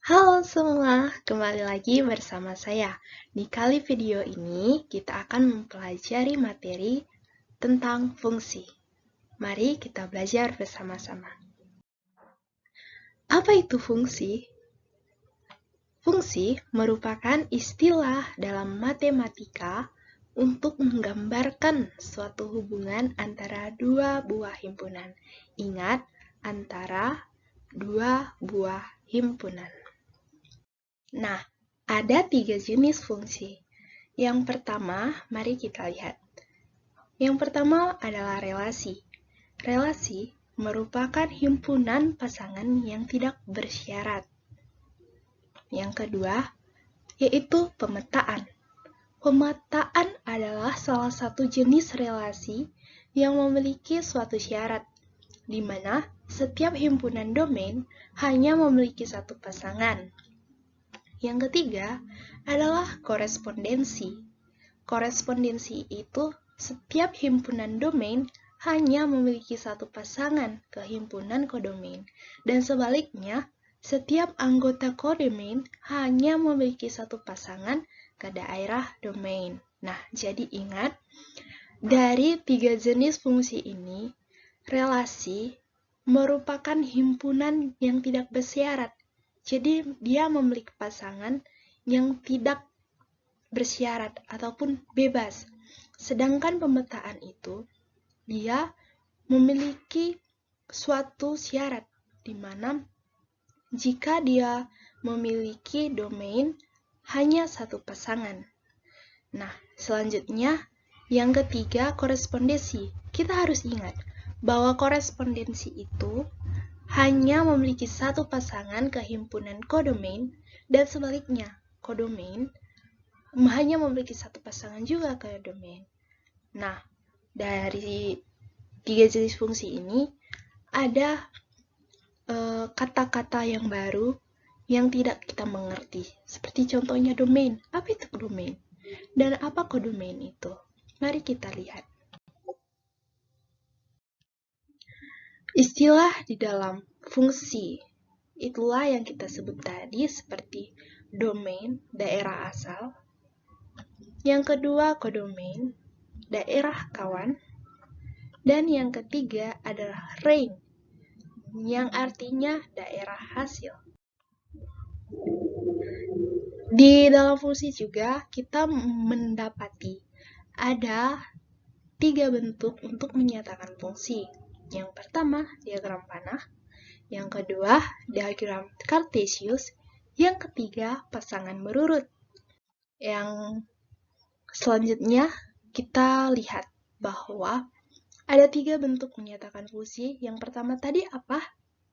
Halo semua, kembali lagi bersama saya. Di kali video ini, kita akan mempelajari materi tentang fungsi. Mari kita belajar bersama-sama. Apa itu fungsi? Fungsi merupakan istilah dalam matematika untuk menggambarkan suatu hubungan antara dua buah himpunan. Ingat, antara dua buah himpunan. Nah, ada 3 jenis fungsi. Yang pertama, mari kita lihat. Yang pertama adalah relasi. Relasi merupakan himpunan pasangan yang tidak bersyarat. Yang kedua, yaitu pemetaan. Pemetaan adalah salah satu jenis relasi yang memiliki suatu syarat, di mana setiap himpunan domain hanya memiliki satu pasangan. Yang ketiga adalah korespondensi. Korespondensi itu setiap himpunan domain hanya memiliki satu pasangan ke himpunan kodomain, dan sebaliknya, setiap anggota kodomain hanya memiliki satu pasangan ke daerah domain. Nah, jadi ingat, dari 3 jenis fungsi ini, relasi merupakan himpunan yang tidak bersyarat. Jadi dia memiliki pasangan yang tidak bersyarat ataupun bebas. Sedangkan pemetaan itu, dia memiliki suatu syarat, di mana jika dia memiliki domain hanya satu pasangan. Nah, selanjutnya, yang ketiga, korespondensi. Kita harus ingat bahwa korespondensi itu hanya memiliki satu pasangan ke himpunan kodomain, dan sebaliknya, kodomain hanya memiliki satu pasangan juga ke domain. Nah, dari 3 jenis fungsi ini, ada kata-kata yang baru yang tidak kita mengerti. Seperti contohnya domain. Apa itu domain? Dan apa kodomain itu? Mari kita lihat. Istilah di dalam fungsi itulah yang kita sebut tadi seperti domain, daerah asal. Yang kedua, kodomain, daerah kawan. Dan yang ketiga adalah range, yang artinya daerah hasil. Di dalam fungsi juga kita mendapati ada 3 bentuk untuk menyatakan fungsi. Yang pertama, diagram panah. Yang kedua, diagram Cartesius. Yang ketiga, pasangan berurut. Yang selanjutnya, kita lihat bahwa ada 3 bentuk menyatakan fungsi. Yang pertama tadi apa?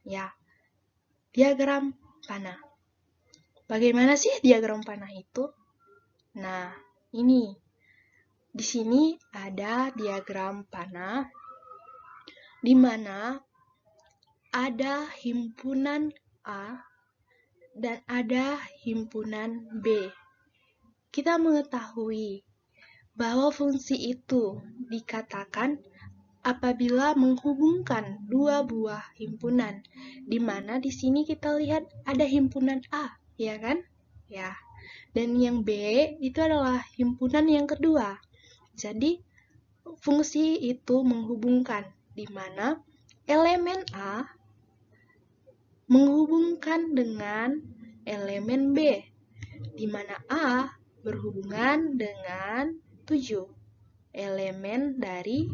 Ya, diagram panah. Bagaimana sih diagram panah itu? Nah, ini. Di sini ada diagram panah, di mana ada himpunan A dan ada himpunan B. Kita mengetahui bahwa fungsi itu dikatakan apabila menghubungkan dua buah himpunan, di mana di sini kita lihat ada himpunan A, ya kan? Ya. Dan yang B itu adalah himpunan yang kedua. Jadi, fungsi itu menghubungkan, di mana elemen A menghubungkan dengan elemen B, di mana A berhubungan dengan 7 elemen dari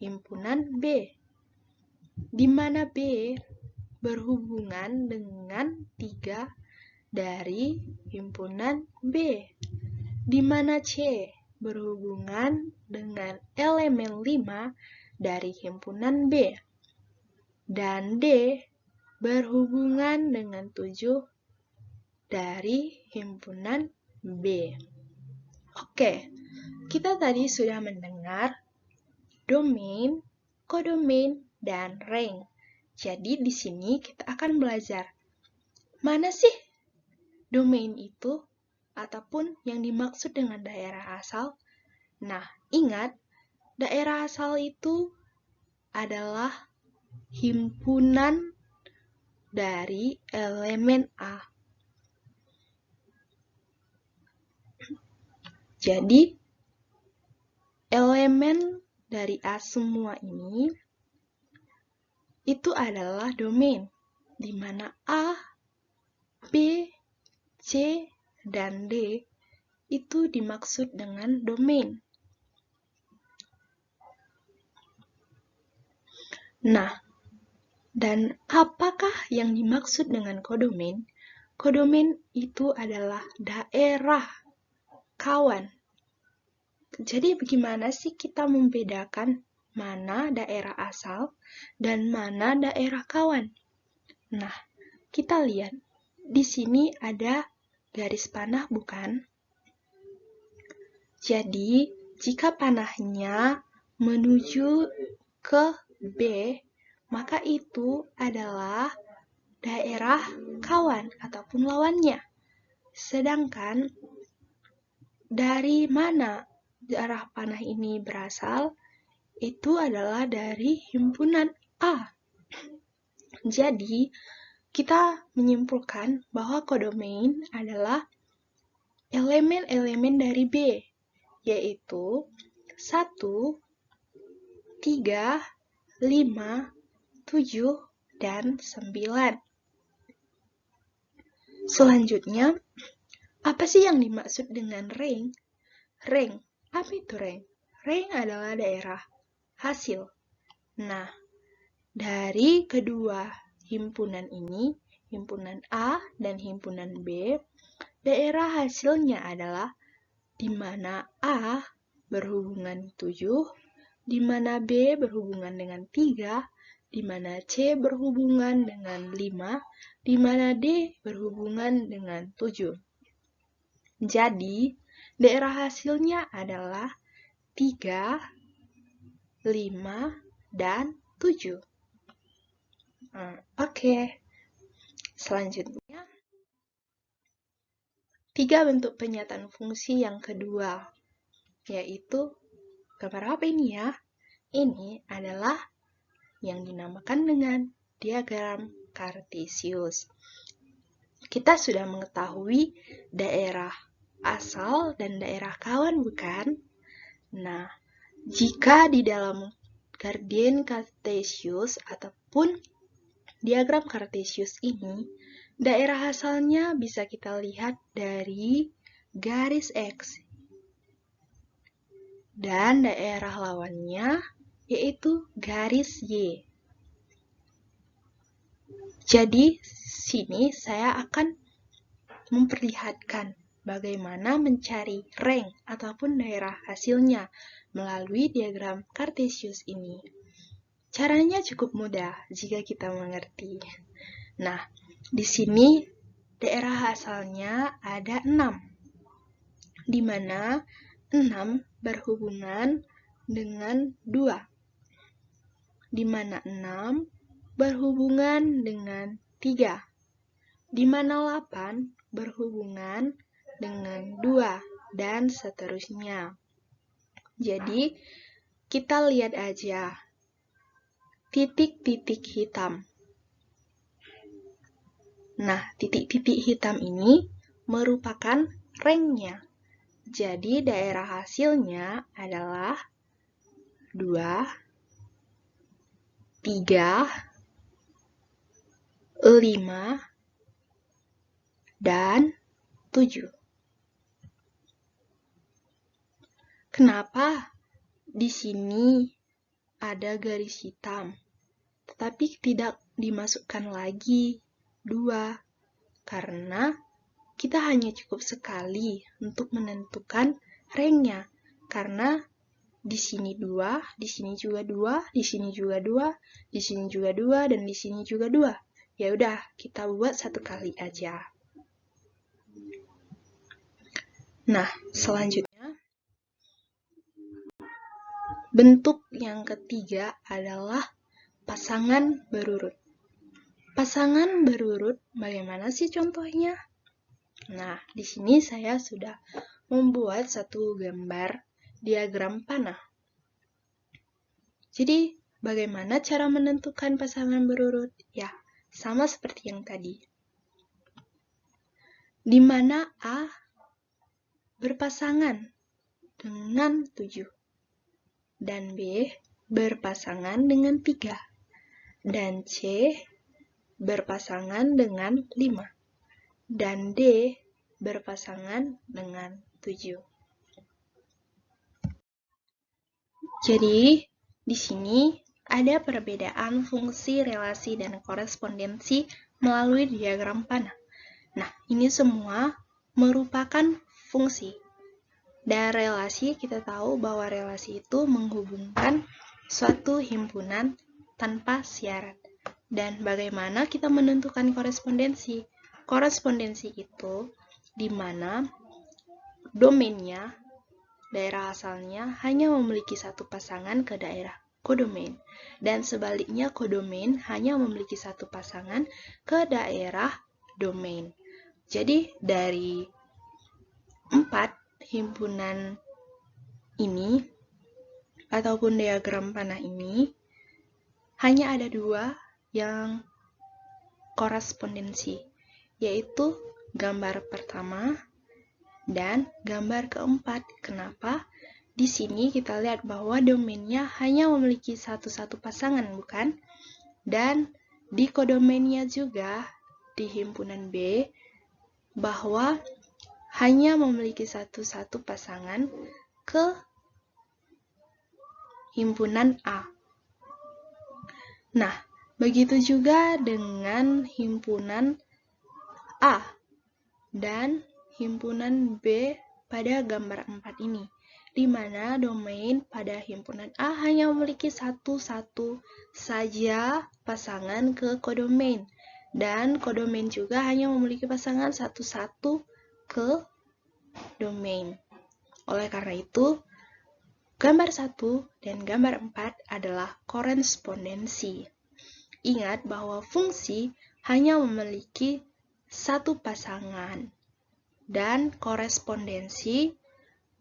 himpunan B, di mana B berhubungan dengan 3 dari himpunan B, di mana C berhubungan dengan elemen 5 dari himpunan B, dan D berhubungan dengan 7 dari himpunan B. Oke, kita tadi sudah mendengar domain, kodomain, dan range. Jadi di sini kita akan belajar mana sih domain itu ataupun yang dimaksud dengan daerah asal. Nah, ingat, daerah asal itu adalah himpunan dari elemen A. Jadi, elemen dari A semua ini itu adalah domain, di mana A, B, C, dan D itu dimaksud dengan domain. Nah, dan apakah yang dimaksud dengan kodomain? Kodomain itu adalah daerah kawan. Jadi bagaimana sih kita membedakan mana daerah asal dan mana daerah kawan? Nah, kita lihat di sini ada garis panah, bukan? Jadi, jika panahnya menuju ke B, maka itu adalah daerah kawan ataupun lawannya. Sedangkan dari mana arah panah ini berasal, itu adalah dari himpunan A. Jadi, kita menyimpulkan bahwa kodomain adalah elemen-elemen dari B, yaitu 1, 3, 5, 7, dan 9. Selanjutnya, apa sih yang dimaksud dengan ring? Ring, apa itu ring? Ring adalah daerah hasil. Nah, dari kedua himpunan ini, himpunan A dan himpunan B, daerah hasilnya adalah di mana A berhubungan 7, di mana B berhubungan dengan 3, di mana C berhubungan dengan 5, di mana D berhubungan dengan 7. Jadi, daerah hasilnya adalah 3, 5, dan 7. Oke. Selanjutnya, 3 bentuk penyataan fungsi yang kedua, yaitu gambar apa ini ya? Ini adalah yang dinamakan dengan diagram Kartesius. Kita sudah mengetahui daerah asal dan daerah kawan, bukan? Nah, jika di dalam gradien Kartesius ataupun diagram Kartesius ini, daerah asalnya bisa kita lihat dari garis X. Dan daerah lawannya yaitu garis Y. Jadi, sini saya akan memperlihatkan bagaimana mencari rank ataupun daerah hasilnya melalui diagram Kartesius ini. Caranya cukup mudah jika kita mengerti. Nah, di sini daerah asalnya ada 6, di mana 6 berhubungan dengan 2, di mana 6 berhubungan dengan 3, di mana 8 berhubungan dengan 2, dan seterusnya. Jadi, kita lihat aja titik-titik hitam. Nah, titik-titik hitam ini merupakan ranknya. Jadi, daerah hasilnya adalah 2, 3, 5, dan 7. Kenapa di sini ada garis hitam, tetapi tidak dimasukkan lagi 2? Karena kita hanya cukup sekali untuk menentukan ranknya. Karena di sini 2, di sini juga 2, di sini juga 2, di sini juga 2, dan di sini juga 2. Ya udah, kita buat satu kali aja. Nah, selanjutnya, bentuk yang ketiga adalah pasangan berurut. Pasangan berurut, bagaimana sih contohnya? Nah, di sini saya sudah membuat satu gambar diagram panah. Jadi, bagaimana cara menentukan pasangan berurut? Ya, sama seperti yang tadi. Di mana A berpasangan dengan 7. Dan B berpasangan dengan 3. Dan C berpasangan dengan 5. Dan D berpasangan dengan 7. Jadi, di sini ada perbedaan fungsi, relasi, dan korespondensi melalui diagram panah. Nah, ini semua merupakan fungsi. Dan relasi, kita tahu bahwa relasi itu menghubungkan suatu himpunan tanpa syarat. Dan bagaimana kita menentukan korespondensi? Korespondensi itu di mana domainnya, daerah asalnya hanya memiliki satu pasangan ke daerah kodomain. Dan sebaliknya kodomain hanya memiliki satu pasangan ke daerah domain. Jadi dari 4 himpunan ini ataupun diagram panah ini hanya ada 2 yang korespondensi, yaitu gambar pertama dan gambar keempat. Kenapa? Di sini kita lihat bahwa domainnya hanya memiliki satu pasangan, bukan? Dan di kodomainnya juga di himpunan B bahwa hanya memiliki satu pasangan ke himpunan A. Nah, begitu juga dengan himpunan A dan himpunan B pada gambar 4 ini, di mana domain pada himpunan A hanya memiliki satu saja pasangan ke kodomain, dan kodomain juga hanya memiliki pasangan satu ke domain. Oleh karena itu, gambar 1 dan gambar 4 adalah korespondensi. Ingat bahwa fungsi hanya memiliki satu pasangan, dan korespondensi,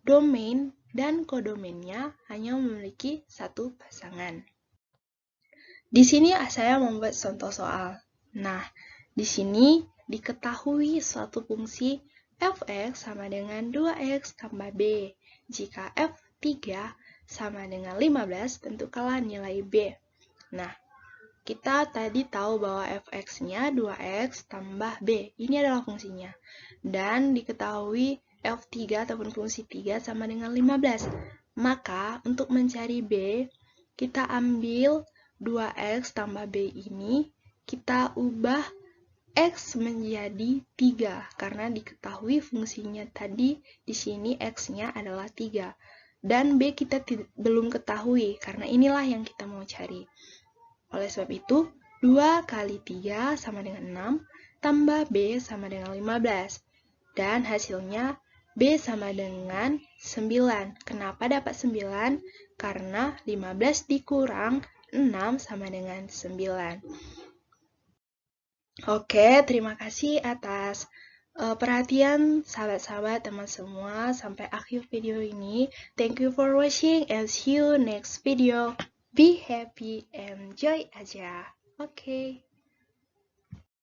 domain dan kodomainnya hanya memiliki satu pasangan. Di sini saya membuat contoh soal. Nah, di sini diketahui suatu fungsi f(x) sama dengan 2x tambah b. Jika f(3) sama dengan 15, tentukanlah nilai b. Nah, kita tadi tahu bahwa f(x)-nya 2x tambah b. Ini adalah fungsinya. Dan diketahui f(3) ataupun fungsi 3 sama dengan 15. Maka, untuk mencari b, kita ambil 2x tambah b ini, kita ubah x menjadi 3, karena diketahui fungsinya tadi di sini x-nya adalah 3. Dan b kita belum ketahui, karena inilah yang kita mau cari. Oleh sebab itu, 2 kali 3 sama dengan 6, tambah b sama dengan 15. Dan hasilnya b sama dengan 9. Kenapa dapat 9? Karena 15 dikurang 6 sama dengan 9. Oke, terima kasih atas perhatian sahabat-sahabat teman semua sampai akhir video ini. Thank you for watching and see you next video. Be happy, enjoy aja. Oke.